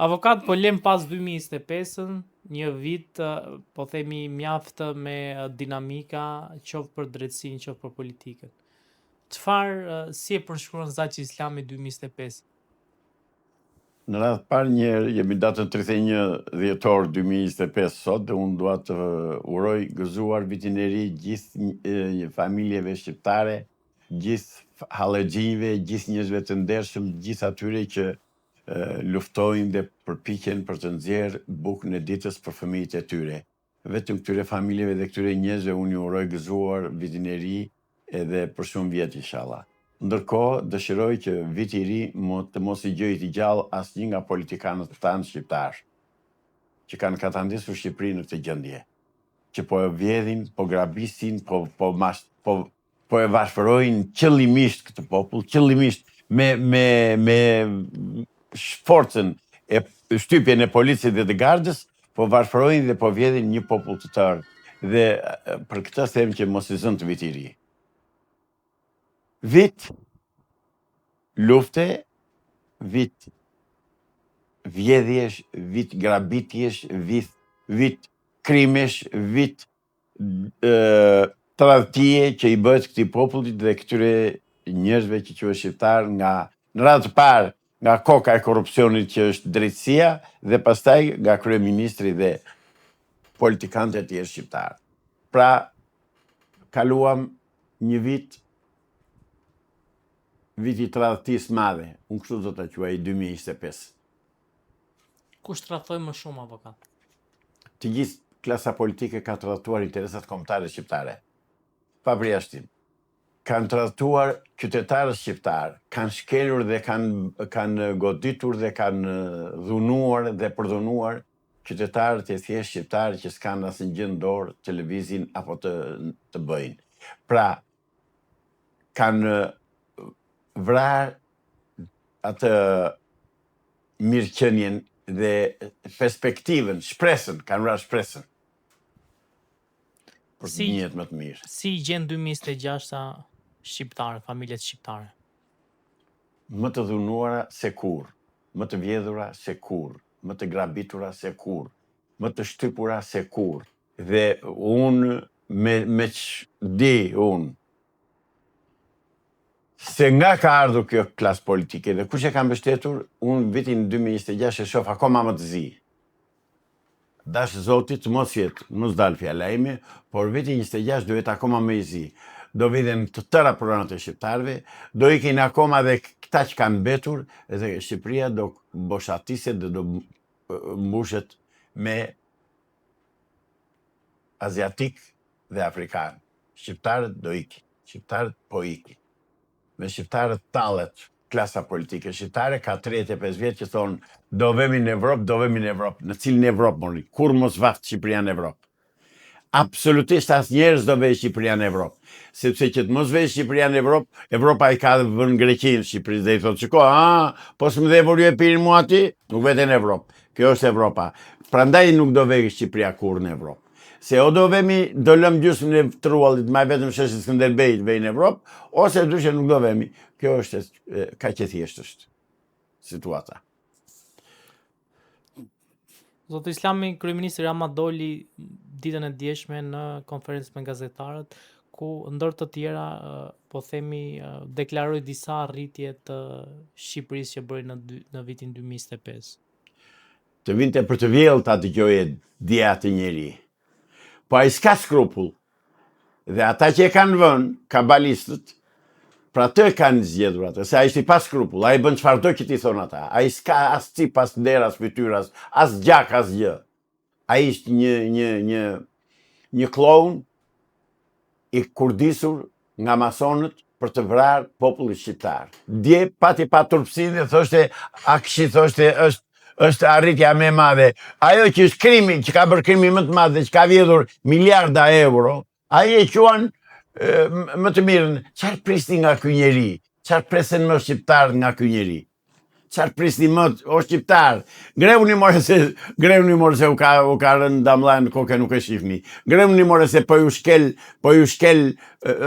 Avokat, po lem pas 2025-ën, një vit, po themi mjaft me dinamika, qoftë për drejtsinë, qoftë për politikën. Çfarë si e përshkruan Zaçi Islami 2025? Në radhë parë njëherë jemi datën 31 dhjetor 2025 sot dhe unë dua të uroj gëzuar vitin e ri gjithë familjeve shqiptare, gjithë hallexhinjve, gjithë njerëzve të ndershëm, gjithë atyre që luftojnë dhe përpiqen për të nxjerrë bukën e ditës për fëmijët e tyre. Vetëm këtyre familjeve dhe këtyre njerëzve unë ju uroj gëzuar vitin e ri edhe për shumë vjet inshallah. Ndërkohë, dëshiroj që viti i ri të mos i gjej të gjallë asnjë nga politikanët tanë shqiptar, që kanë katandisur Shqipërinë në këtë gjendje, që po e vjedhin, po grabisin, po e varfërojnë qëllimisht këtë popull, qëllimisht me forcën e shtypjen e policisë dhe të gardës, po varfërojnë dhe po vjedhin një popull të tërë. Dhe për këtë them që mos i zënë të viti i ri. Vit lufte, vit vjedhjesh, vit grabitjesh, vit krimesh, vit tradhtie që i bëhet këtij popullit dhe këtyre njerëzve që quhen shqiptar nga në radhë të parë nga koka e korrupsionit që është drejtësia dhe pastaj nga kryeministri dhe politikanët e tjerë shqiptar. Pra, kaluam një vit i tradhtisë madhe, unë kështu do ta quaj 2025. Kush tradhtoi më shumë, avokat? Të gjithë klasa politike ka tradhtuar interesat kombëtare shqiptare. Pa përjashtim. Kanë tradhtuar qytetarët shqiptar, kanë shkelur dhe kanë goditur dhe kanë dhunuar dhe përdhunuar qytetarët e thjeshtë shqiptar që s'kan asnjë gjë në dorë, televizin apo të bëjnë. Pra, kanë vrarë atë mirëqenien dhe perspektivën, shpresën, kanë vrarë shpresën për një jetë më të mirë. Si gjen 2026-a shqiptare, familjet shqiptare? Më të dhunuara se kur, më të vjedhura se kur, më të grabitura se kur, më të shtypura se kur. Dhe unë me që di unë se nga ka ardhur kjo klasë politike dhe kush e ka mbështetur, unë vitin 2026 e shoh akoma më të zi. Dash Zotit mos jetë, mos dal fjala ime, por vitin 26 do jetë akoma më i zi. Do viden të tëra pronat e shqiptarëve, do ikin akoma dhe këta që kanë mbetur, dhe Shqipëria do boshatiset dhe do mbushet me aziatik dhe afrikan. Shqiptarët do ikin, shqiptarët po ikin. Me shqiptarët tallet klasa politike shqiptare ka 35 vjet që thonë do vemi në Evropë, do vemi në Evropë. Në cilën Evropë, mori? Kur mos vaft Shqipëria në Evropë? Absolutisht asnjëherë s'do vej Shqipëria në Evropë. Sepse që të mos vej Shqipëria në Evropë, Evropa i ka vënë Greqinë Shqipërisë dhe i thotë shiko, po s'më dhe por ju e pirin mua aty, nuk vete në Evropë. Kjo është Evropa. Prandaj nuk do vej Shqipëria kurrë në Evropë. Se o do lëm gjysmën e truallit, ma vetëm sheshit Skënderbejit vej në Evropë, ose ndryshe nuk do vemi. Kjo është ka që thjesht është situata. Zoti Islami, kryeministri Rama doli ditën e djeshme në konferencë me gazetarët, ku ndër të tjera, po themi, deklaroi disa arritje të Shqipërisë që bëri në vitin 2025. Të vinte për të vjellë ta dëgjoje dje atë njeri. Po ai s'ka skrupull. Dhe ata që e kanë vënë, kabalistët, pra të kanë zgjedhur atë, se ai ishte pa skrupull, ai bën çfarë do që t'i thonë ata. Ai s'ka as cip, as nder, as fytyras, as gjak, as gjë. Ai ishte një kloun i kurdisur nga masonët për të vrarë popullin shqiptar. Dje pati pa turpsinë dhe thoshte, thoshte është arritja më e madhe. Ajo që është krimi, që ka bërë krimi më të madh dhe që ka vjedhur miliarda euro, ai e quan më të mirën. Çfarë prisni nga ky njeri? Çfarë presen më shqiptar nga ky njeri? Çfarë prisni më o shqiptar? Grevuni more se u ka rënë damlla në kokë nuk e shihni. Grevuni more se po ju shkel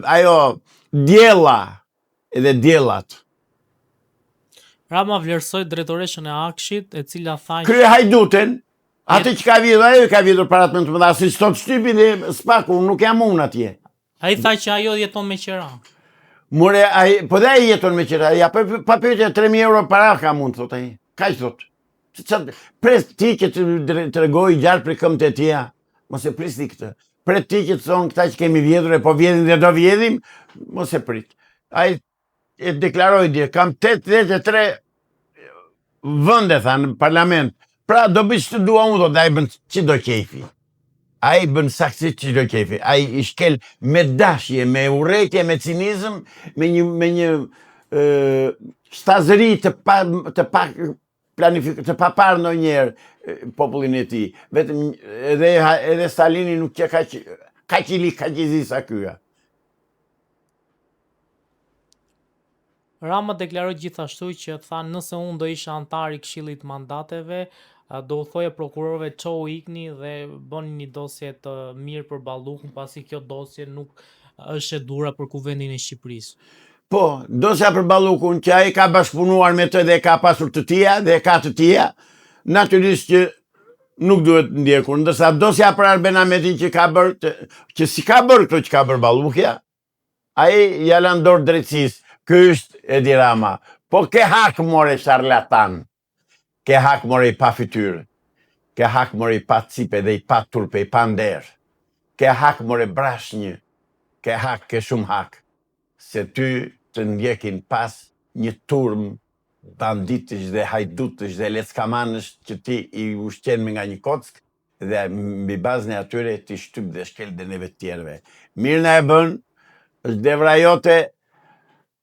ajo diella edhe diellat. Rama vlerësoi drejtoreshën e Akshit, e cila tha Krye Hajduten, atë që ka vjedhur ajo, ka vjedhur parat më të mëdha, si sot shtypi dhe spaku, unë nuk jam unë atje. ai tha që ajo jeton me qera. More, po dhe ai jeton me qira, ja pa pyetje 3.000 euro para ka mund, thot ai. Kaq thot. Pres ti që të tregoj gjatë për këmbët e tia, mos e prisni këtë. Pret ti që të thonë këta që kemi vjedhur e po vjedhin dhe do vjedhim, mos e prit. Ai e deklaroi dje, kam 83 vende tha në parlament. Pra do bëj ç'të dua unë, do ai bën ç'do qefi. Ai bën saktësisht ç'do qefi. Ai I shkel me dashje, me urrejtje, me cinizëm, me një shtazëri të pa parë ndonjëherë popullin e tij. Vetëm edhe Stalini nuk që kaq I zi sa ky. Rama deklaroi gjithashtu që tha nëse unë do isha antar I Këshillit të Mandateve, do u thoja prokurorëve çau ikni dhe bëni një dosje të mirë për Ballukun, pasi kjo dosje nuk është e dhura për kuvendin e Shqipërisë. Po, dosja për Ballukun që ai ka bashkëpunuar me të dhe ka pasur të tija dhe ka të tija, natyrisht që nuk duhet ndjekur, ndërsa dosja për Arben Ahmetin që ka bërë, që si ka bërë këto që ka bërë Ballukja, ai ja lan dorë drejtësisë. Ky është Edi Rama. Po ke hak more charlatan. Ke hak more I pa fytyrë. Ke hak more I pa cipe dhe I pa turpe, I pa nder. Ke hak more brashnjë. Ke hak, ke shumë hak. Se ty të ndjekin pas një turm banditësh dhe hajdutësh dhe leckamanësh që ti I ushqen me nga një kock dhe mbi bazën e atyre ti shtyp dhe shkel dhe neve tjerve. Mirë na e bën, është devra jote,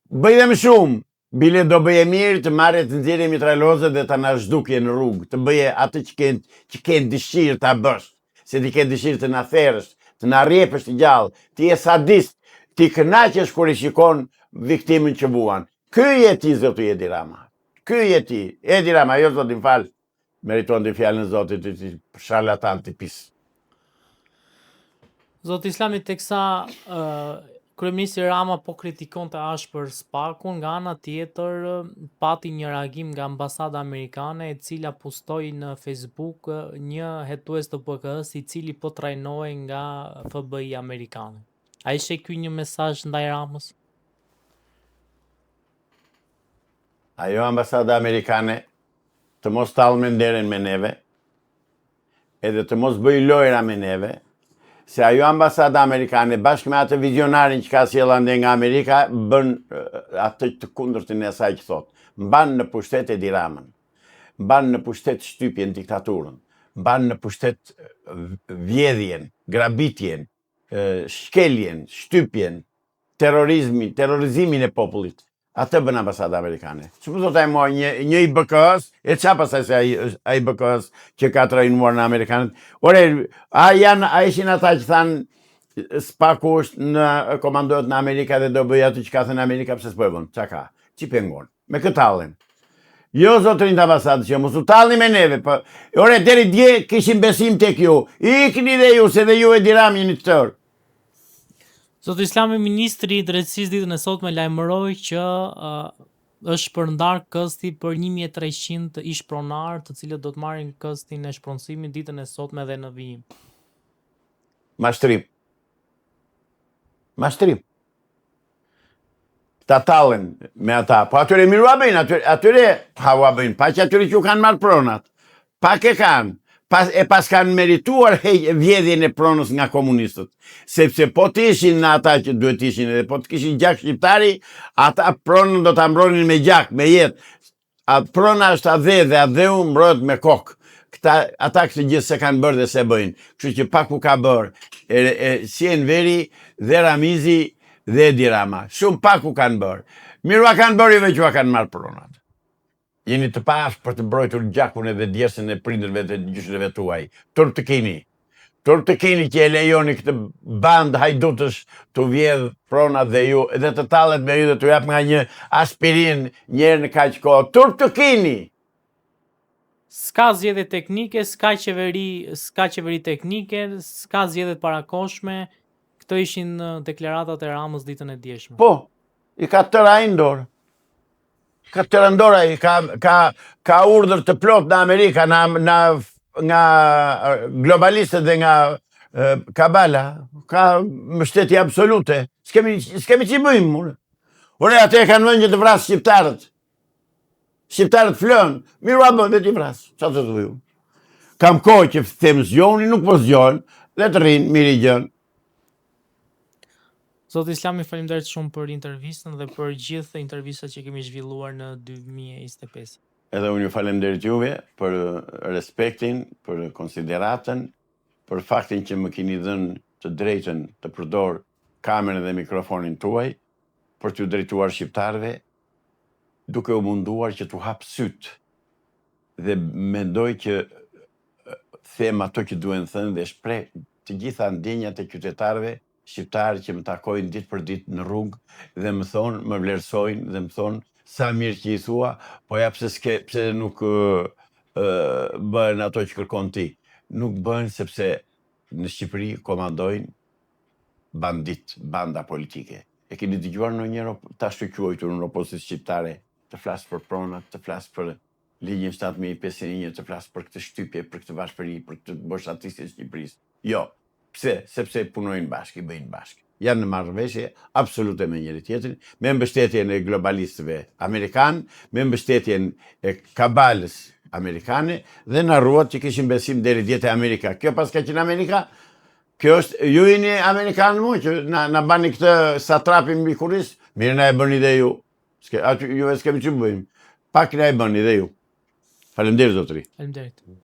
bëj dhe më shumë, bile do bëje mirë të marrë të nxjerrje mitralozët dhe të na zhdukje në rrugë, të bëje atë që ken dëshirë ta bësh, se ti ke dëshirë të na therrësh, të na rrjepësh të gjallë, ti je sadist, ti kënaqesh kur I shikon viktimën që vuan. Ky je ti zoti Edi Rama. Ky je ti, Edi Rama, jo zoti më fal, meriton të fjalën e Zotit ti charlatan ti pis. Zoti Islami, teksa Kryeministri Rama po kritikon të ashpër Spakun, nga ana tjetër pati një reagim nga ambasada amerikane e cila postoi në Facebook një hetues të PKS I cili po trajnohej nga FBI amerikane. A ishte ky një mesazh ndaj Ramës? Ajo ambasada amerikane të mos tallë me nderen me neve, edhe të mos bëj lojra me neve, se ajo ambasada amerikane bashkë me atë vizionarin që ka sjellë ande nga Amerika bën atë të kundërtin e asaj që thot. Mban në pushtet Edi Ramën, mban në pushtet shtypjen, diktaturën, mban në pushtet vjedhjen, grabitjen, shkeljen, shtypjen, terrorizimin e popullit. Atë bën ambasada amerikane. Që më thot ai mua një I BKS, e qa pasaj se ai BKS që ka trajnuar në Amerikanët. Ore, a ishin ata që thanë Spaku është komandohet në Amerika dhe do bëj atë që ka thënë Amerika, pse s'po e bën? Qa ka? Qi pengon? Me këtë tallin. Jo zotërin të ambasadës që mos u tallni me neve. Ore, deri dje kishim besim tek ju. Ikni dhe ju, se dhe ju Edi Rama jeni të tërë. Zoti Islami, Ministri I Drejtësisë ditën e sotme lajmëroi që është përndar kësti për 1300 ish pronar, të cilët do të marrin këstin e shpronësimit ditën e sotme dhe në vijim. Mashtrim. Ta tallen me ata. Po atyre miru a bëjnë, atyre hava bëjnë, pa që atyre që kanë marrë pronat. Pak e kanë. Pas kanë merituar vjedhjen e pronës nga komunistët. Sepse po të ishin në ata që duhet ishin, edhe po të kishin gjak shqiptari, ata pronën do të ambronin me gjak, me jetë. Prona është adhe dhe adheu mbrojt me kokë. Ata këtë gjithë se kanë bërë dhe se bëjnë. Kështu që pak u ka bërë. Si Enveri dhe Ramizi dhe Edi Rama. Shumë pak u kanë bërë. Miru a kanë bërë i që a kanë marrë pronat. Jeni të pashë për të mbrojtur gjakun edhe djesën e prindërve të gjyshreve tuaj. Turp të keni që e lejoni këtë band hajdutësh të vjedh pronat dhe ju, edhe të tallet me ju dhe të jap nga një aspirin njerë në kaq kohë. Turp të keni! S'ka zgjedhje teknike, s'ka qeveri teknike, s'ka zgjedhjet parakoshme. Këto ishin deklaratat e Ramës ditën e djeshme. Po, I ka tëra ai në dorë. Ka të rëndoraj, ka urdhër të plot në Amerika, nga globalistët dhe nga kabala, ka mbështetje absolute. S'kemi që i bëjmë, mune. Ore, atë e kanë vënë që të vrasë shqiptarët. Shqiptarët flënë, miru a bënë dhe t'i vrasë. Qa të të dhuju? Kam kohë që them zgjoni, nuk po zgjohen, dhe të rinë, miri gjënë. Zoti Islami, faleminderit shumë për intervistën dhe për gjithë intervistat që kemi zhvilluar në 2025. Edhe unë ju falenderit juve për respektin, për konsideratën, për faktin që më keni dhënë të drejtën të përdor kamerën dhe mikrofonin tuaj, për t'ju drejtuar shqiptarëve, duke u munduar që t'u hap syt. Dhe mendoj që them ato që duhen thënë dhe shpreh të gjitha ndjenjat e qytetarëve shqiptarë që më takojnë ditë për ditë në rrugë dhe më thonë, më vlerësojnë dhe më thonë sa mirë që i thua, po ja pse nuk bëhen ato që kërkon ti. Nuk bëhen sepse në Shqipëri komandojnë banda politike. E keni dëgjuar ndonjëherë tash të quajtur në opozicion shqiptare të flasë për pronat, të flasë për ligjin 7501, të flasë për këtë shtypje, për këtë bashkëri, për këtë boshatisje e Shqipërisë. Jo. Pse? Sepse punojnë bashkë, i bëjnë bashkë. Janë në marrëveshje absolute me njëri tjetrin, me mbështetjen e globalistëve amerikanë, me mbështetjen e kabalës amerikane dhe në ruat që kishin besim deri djetë e Amerika. Kjo pas ka qenë Amerika, kjo është, ju jeni amerikanë mu, që na bani këtë satrapin mbi kuris, mirë na e bëni dhe ju. Juve s'kemi që bëjmë. Pak na e bëni dhe ju. Faleminderit zotëri. Faleminderit.